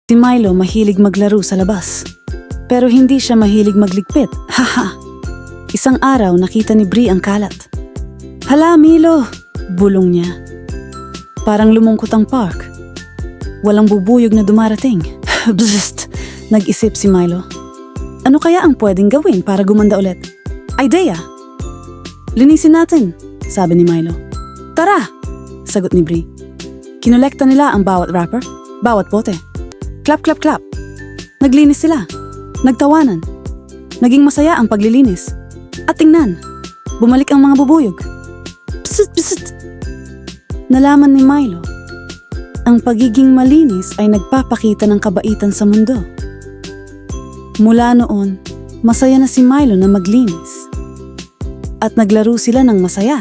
Si Milo mahilig maglaro sa labas. Pero hindi siya mahilig magligpit. Haha! Isang araw nakita ni Bree ang kalat. Hala Milo! Bulong niya. Parang lumungkot ang park. Walang bubuyog na dumarating. Bzzzt! Nag-isip si Milo. Ano kaya ang pwedeng gawin para gumanda ulit? Idea! Linisin natin, sabi ni Milo. Tara! Sagot ni Bree. Kinolekta nila ang bawat wrapper, bawat bote. Clap, clap, clap. Naglinis sila. Nagtawanan. Naging masaya ang paglilinis. At tingnan, bumalik ang mga bubuyog. Psst, psst. Nalaman ni Milo, ang pagiging malinis ay nagpapakita ng kabaitan sa mundo. Mula noon, masaya na si Milo na maglinis. At naglaro sila ng masaya.